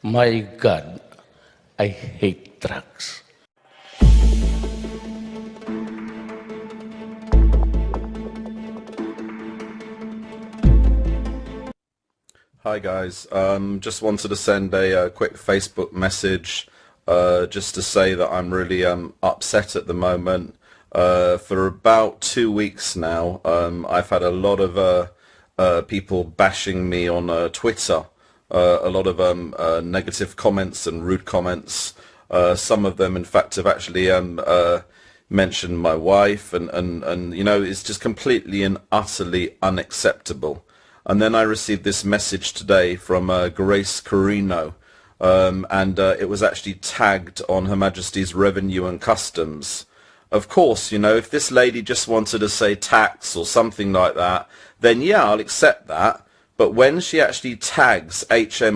My God, I hate drugs. Hi guys, just wanted to send a quick Facebook message just to say that I'm really upset at the moment. For about 2 weeks now, I've had a lot of people bashing me on Twitter, a lot of negative comments and rude comments. Some of them, in fact, have actually mentioned my wife, and you know, it's just completely and utterly unacceptable. And then I received this message today from Grace Carino, and it was actually tagged on Her Majesty's Revenue and Customs. Of course, you know, if this lady just wanted to say tax or something like that, then yeah, I'll accept that. But when she actually tags hmrc.gov.uk,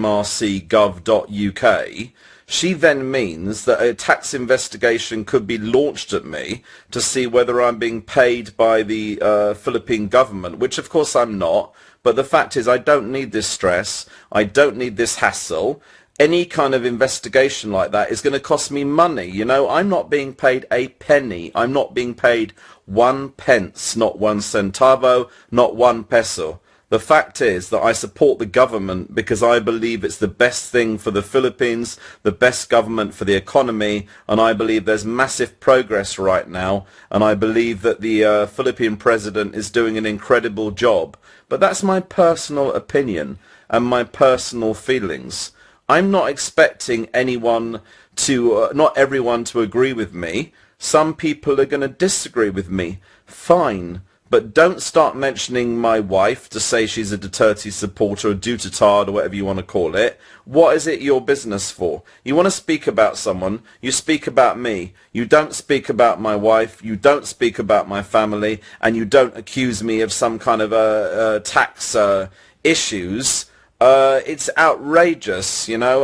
she then means that a tax investigation could be launched at me to see whether I'm being paid by the Philippine government, which of course I'm not. But the fact is, I don't need this stress. I don't need this hassle. Any kind of investigation like that is going to cost me money. You know, I'm not being paid a penny. I'm not being paid 1 pence, not 1 centavo, not 1 peso. The fact is that I support the government because I believe it's the best thing for the Philippines, the best government for the economy, and I believe there's massive progress right now, and I believe that the Philippine president is doing an incredible job. But that's my personal opinion and my personal feelings. I'm not expecting anyone to, not everyone to agree with me. Some people are going to disagree with me. Fine. But don't start mentioning my wife to say she's a Duterte supporter or Duterte or whatever you want to call it. What is it your business for? You want to speak about someone, you speak about me. You don't speak about my wife, you don't speak about my family, and you don't accuse me of some kind of tax issues. It's outrageous, you know.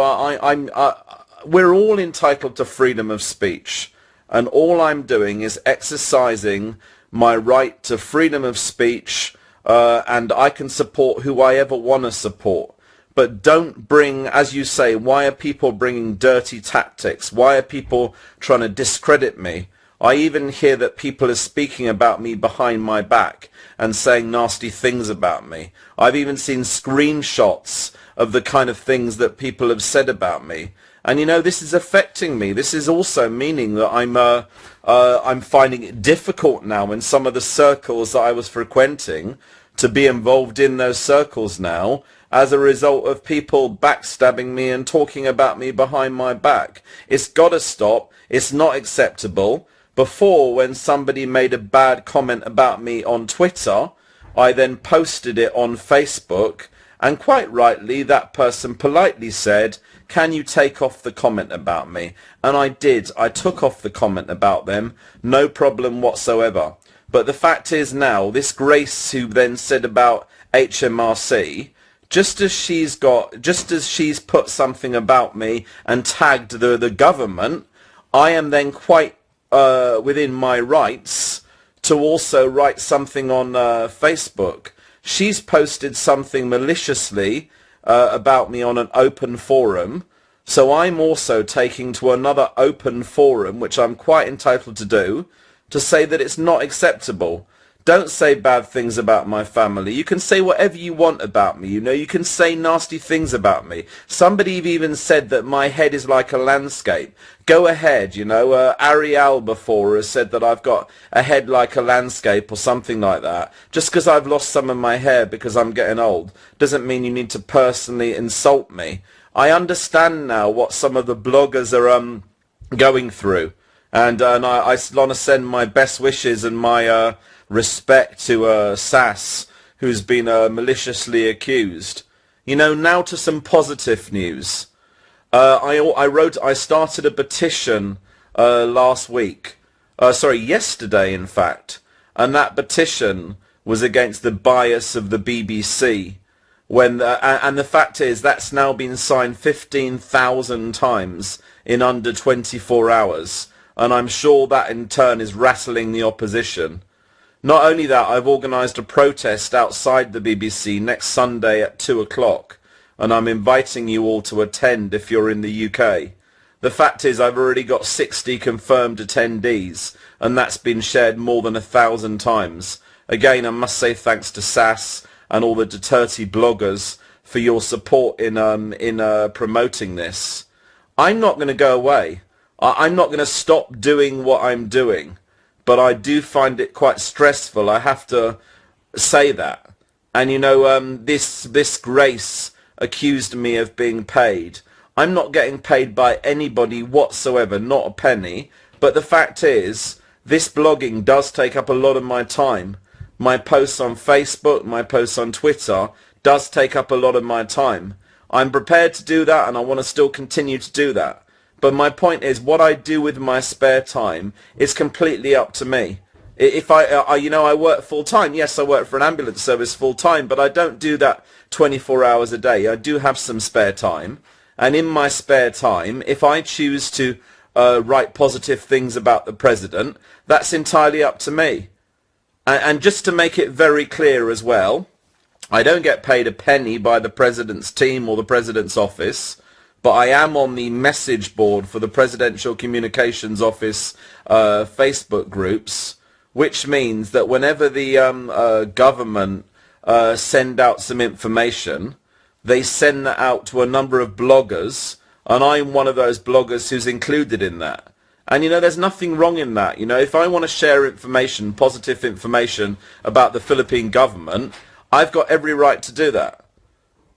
We're all entitled to freedom of speech, and all I'm doing is exercising my right to freedom of speech, and I can support who I ever want to support. But don't bring, as you say, why are people bringing dirty tactics? Why are people trying to discredit me? I even hear that people are speaking about me behind my back and saying nasty things about me. I've even seen screenshots of the kind of things that people have said about me. And you know, this is affecting me. This is also meaning that I'm finding it difficult now in some of the circles that I was frequenting to be involved in those circles now, as a result of people backstabbing me and talking about me behind my back. It's got to stop. It's not acceptable. Before, when somebody made a bad comment about me on Twitter, I then posted it on Facebook, and quite rightly that person politely said, can you take off the comment about me? And I did. I took off the comment about them, no problem whatsoever. But the fact is now, this Grace who then said about HMRC, just as she's put something about me and tagged the government, I am then quite within my rights to also write something on Facebook. She's posted something maliciously about me on an open forum, so I'm also taking to another open forum, which I'm quite entitled to do, to say that it's not acceptable. Don't say bad things about my family. You can say whatever you want about me, you know, you can say nasty things about me. Somebody even said that my head is like a landscape. Go ahead, you know, Ariel before has said that I've got a head like a landscape or something like that. Just because I've lost some of my hair because I'm getting old doesn't mean you need to personally insult me. I understand now what some of the bloggers are going through, and I want to send my best wishes and my respect to Sass, who's been maliciously accused. You know, now to some positive news. I started a petition yesterday in fact, and that petition was against the bias of the BBC. And the fact is that's now been signed 15,000 times in under 24 hours, and I'm sure that in turn is rattling the opposition. Not only that, I've organised a protest outside the BBC next Sunday at 2 o'clock. and I'm inviting you all to attend if you're in the UK. The fact is I've already got 60 confirmed attendees, and that's been shared more than 1,000 times. Again, I must say thanks to SAS and all the Duterte bloggers for your support in promoting this. I'm not going to go away. I'm not going to stop doing what I'm doing, but I do find it quite stressful. I have to say that. And you know, this Grace accused me of being paid. I'm not getting paid by anybody whatsoever, not a penny. But the fact is, this blogging does take up a lot of my time. My posts on Facebook, my posts on Twitter does take up a lot of my time. I'm prepared to do that, and I want to still continue to do that. But my point is, what I do with my spare time is completely up to me. If I work full time. Yes, I work for an ambulance service full time, but I don't do that 24 hours a day. I do have some spare time. And in my spare time, if I choose to write positive things about the president, that's entirely up to me. And just to make it very clear as well, I don't get paid a penny by the president's team or the president's office, but I am on the message board for the Presidential Communications Office Facebook groups, which means that whenever the government send out some information, they send that out to a number of bloggers, and I'm one of those bloggers who's included in that. And you know, there's nothing wrong in that. You know, if I want to share information, positive information about the Philippine government, I've got every right to do that.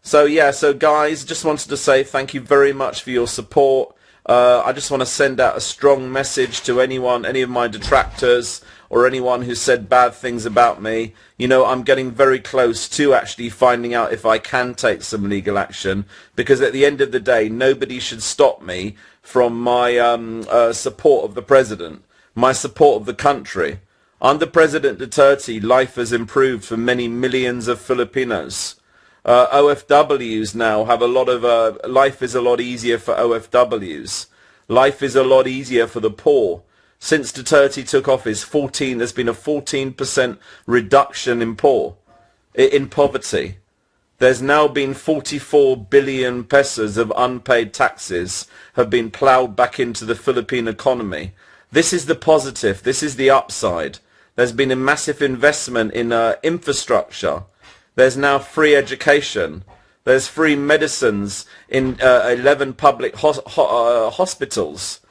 So yeah, so guys, just wanted to say thank you very much for your support. I just want to send out a strong message to anyone, any of my detractors, or anyone who said bad things about me. You know, I'm getting very close to actually finding out if I can take some legal action, because at the end of the day, nobody should stop me from my support of the president, my support of the country. Under President Duterte, life has improved for many millions of Filipinos. OFWs now have a lot of, life is a lot easier for OFWs. Life is a lot easier for the poor. Since Duterte took office, there's been a 14% reduction in poverty. There's now been 44 billion pesos of unpaid taxes have been ploughed back into the Philippine economy. This is the positive. This is the upside. There's been a massive investment in infrastructure. There's now free education. There's free medicines in 11 public hospitals.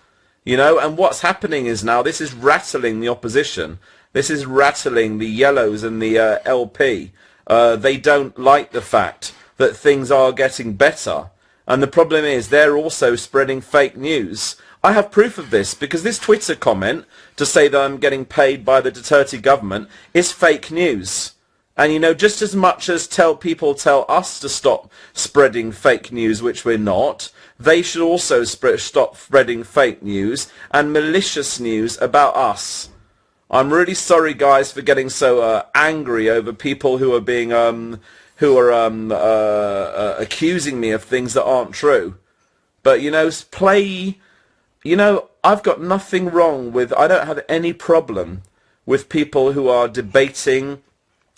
You know, and what's happening is now this is rattling the opposition. This is rattling the Yellows and the LP. They don't like the fact that things are getting better. And the problem is they're also spreading fake news. I have proof of this, because this Twitter comment to say that I'm getting paid by the Duterte government is fake news. And you know, just as much as people tell us to stop spreading fake news, which we're not, they should also stop spreading fake news and malicious news about us. I'm really sorry, guys, for getting so angry over people who are being accusing me of things that aren't true. But you know, I've got nothing wrong with. I don't have any problem with people who are debating.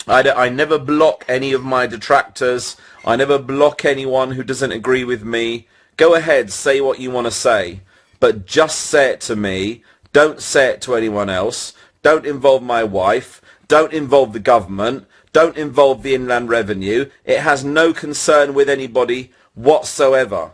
I never block any of my detractors. I never block anyone who doesn't agree with me. Go ahead, say what you want to say, but just say it to me. Don't say it to anyone else. Don't involve my wife. Don't involve the government. Don't involve the Inland Revenue. It has no concern with anybody whatsoever.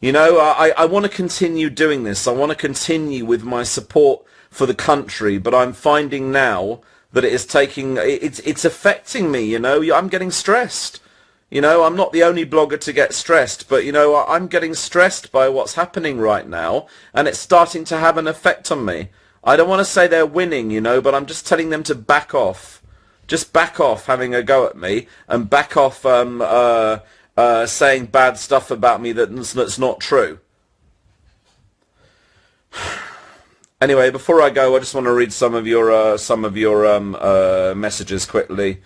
You know, I want to continue doing this. I want to continue with my support for the country, but I'm finding now that it's affecting me. You know, I'm getting stressed. You know, I'm not the only blogger to get stressed, but, you know, I'm getting stressed by what's happening right now, and it's starting to have an effect on me. I don't want to say they're winning, you know, but I'm just telling them to back off. Just back off having a go at me, and back off saying bad stuff about me that's not true. Anyway, before I go, I just want to read some of your messages quickly.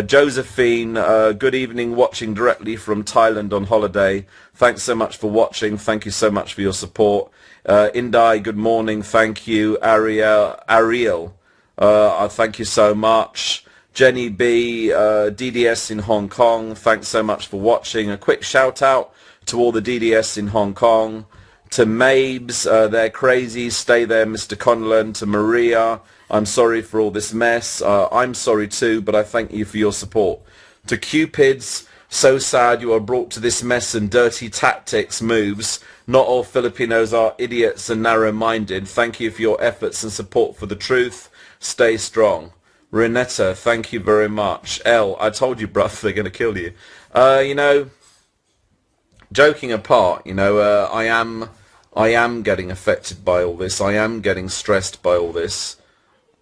Josephine, good evening, watching directly from Thailand on holiday. Thanks so much for watching. Thank you so much for your support. Indai, good morning. Thank you. Ariel, thank you so much. Jenny B, DDS in Hong Kong, thanks so much for watching. A quick shout out to all the DDS in Hong Kong. To Mabes, they're crazy, stay there Mr. Conlon. To Maria, I'm sorry for all this mess. I'm sorry too, but I thank you for your support. To Cupids, so sad you are brought to this mess and dirty tactics moves. Not all Filipinos are idiots and narrow-minded. Thank you for your efforts and support for the truth. Stay strong. Renetta, thank you very much. L, I told you, bruv, they're going to kill you. You know, joking apart, you know, I am getting affected by all this. I am getting stressed by all this.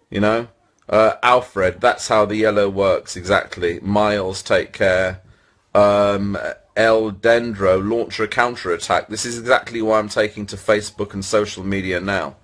You know, Alfred, that's how the yellow works exactly. Miles, take care. El Dendro, launch a counter-attack. This is exactly why I'm taking to Facebook and social media now.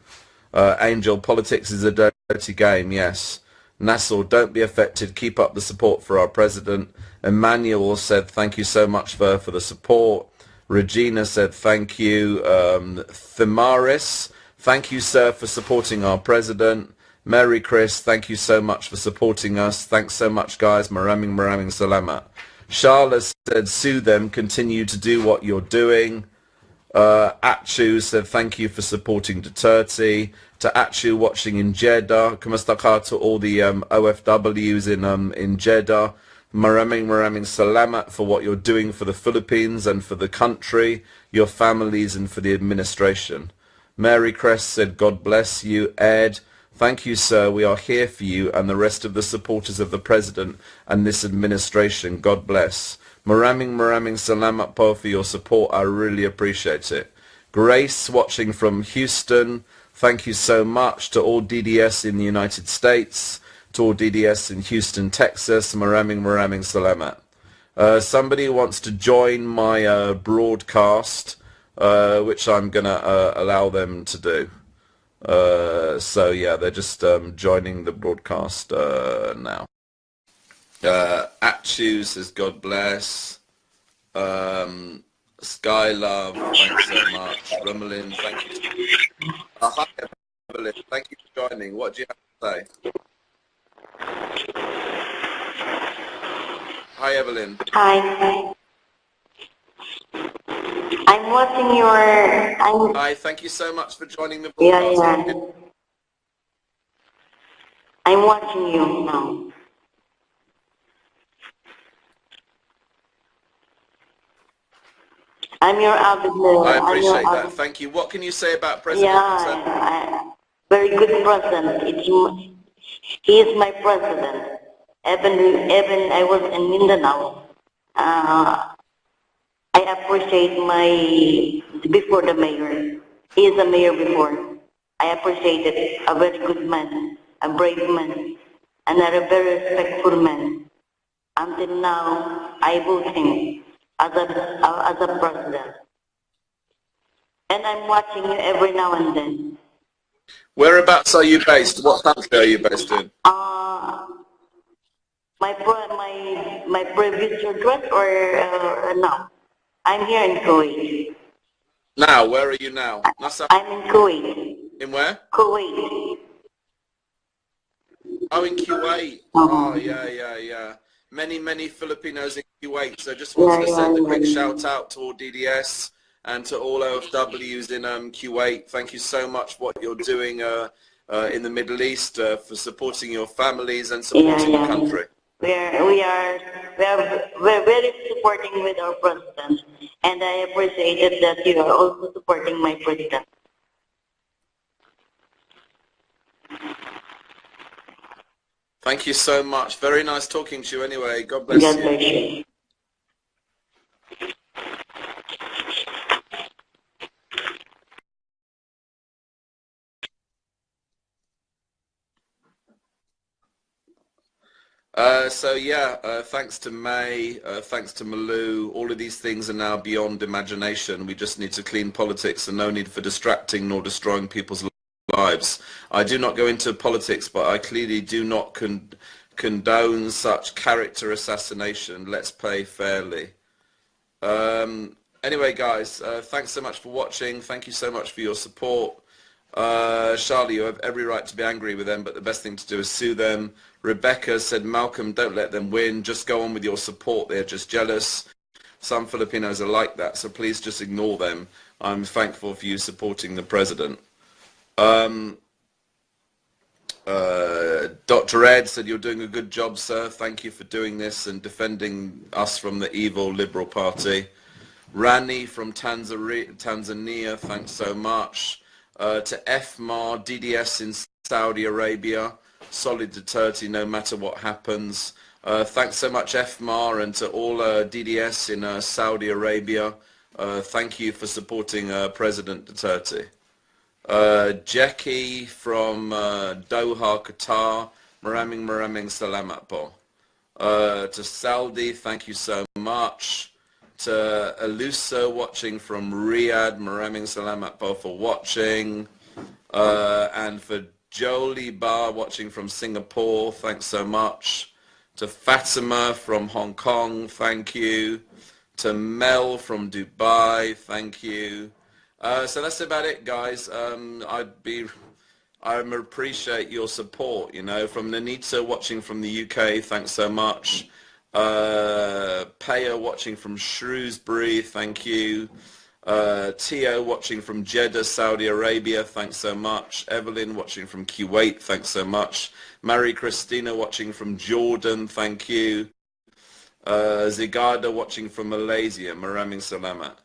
Angel, politics is a dirty game, yes. Nassau, don't be affected. Keep up the support for our president. Emmanuel said, thank you so much for the support. Regina said, thank you. Thamaris, thank you, sir, for supporting our president. Mary Chris, thank you so much for supporting us. Thanks so much, guys. Maraming salamat. Charlotte said, sue them. Continue to do what you're doing. Achu said, thank you for supporting Duterte. To Achu watching in Jeddah. Kumusta ka to all the OFWs in Jeddah. Maraming salamat for what you're doing for the Philippines and for the country, your families and for the administration. Mary Crest said, God bless you. Ed, thank you, sir. We are here for you and the rest of the supporters of the president and this administration. God bless. Maraming salamat po for your support. I really appreciate it. Grace, watching from Houston. Thank you so much to all DDS in the United States, to all DDS in Houston, Texas. Maraming salamat. Somebody wants to join my broadcast, which I'm going to allow them to do. So yeah, they're just joining the broadcast now. Achu says, God bless. Skylove, thanks so much. Rumelin, thank you. Hi, Evelyn, thank you for joining. What do you have to say? Hi, Evelyn. Hi. I'm watching your... Hi, thank you so much for joining the broadcast. Yeah. I'm watching you now. I'm your avid listener. I appreciate that. Thank you. What can you say about President? Very good president. He is my president. Even I was in Mindanao. I appreciate before the mayor. He is a mayor before. I appreciate it. A very good man, a brave man, and a very respectful man. Until now, I vote him as a president. And I'm watching you every now and then. Whereabouts are you based? What country are you based in? My previous address or no? I'm here in Kuwait. Now, where are you now? I'm in Kuwait. In where? Kuwait. Oh, in Kuwait. Oh, yeah. Many Filipinos in Kuwait. So just wanted to send a quick shout out to all DDS and to all OFWs in Kuwait. Thank you so much for what you're doing in the Middle East for supporting your families and supporting the country. We're very supporting with our president, and I appreciate it that you are also supporting my president. Thank you so much. Very nice talking to you anyway. God bless you. God bless you. Thanks to May, thanks to Malou, all of these things are now beyond imagination. We just need to clean politics and no need for distracting nor destroying people's lives. I do not go into politics, but I clearly do not condone such character assassination. Let's play fairly. Anyway, guys, thanks so much for watching. Thank you so much for your support. Charlie, you have every right to be angry with them, but the best thing to do is sue them. Rebecca said, Malcolm, don't let them win. Just go on with your support. They're just jealous. Some Filipinos are like that, so please just ignore them. I'm thankful for you supporting the president. Dr. Ed said, you're doing a good job, sir. Thank you for doing this and defending us from the evil Liberal Party. Rani from Tanzania, thanks so much. To FMAR, DDS in Saudi Arabia, solid Duterte no matter what happens. Thanks so much FMAR, and to all DDS in Saudi Arabia, thank you for supporting President Duterte. Jackie from Doha, Qatar, maraming salamat po. To Saudi, thank you so much. To Elusa watching from Riyadh, maraming salamat po for watching. And for Jolie Bar watching from Singapore, thanks so much. To Fatima from Hong Kong, thank you. To Mel from Dubai, thank you. So that's about it, guys. I appreciate your support, you know. From Nanita watching from the UK, thanks so much. Paya watching from Shrewsbury, thank you. Tio watching from Jeddah, Saudi Arabia, thanks so much. Evelyn watching from Kuwait, thanks so much. Marie Christina watching from Jordan, thank you. Zigada watching from Malaysia, maraming salamat.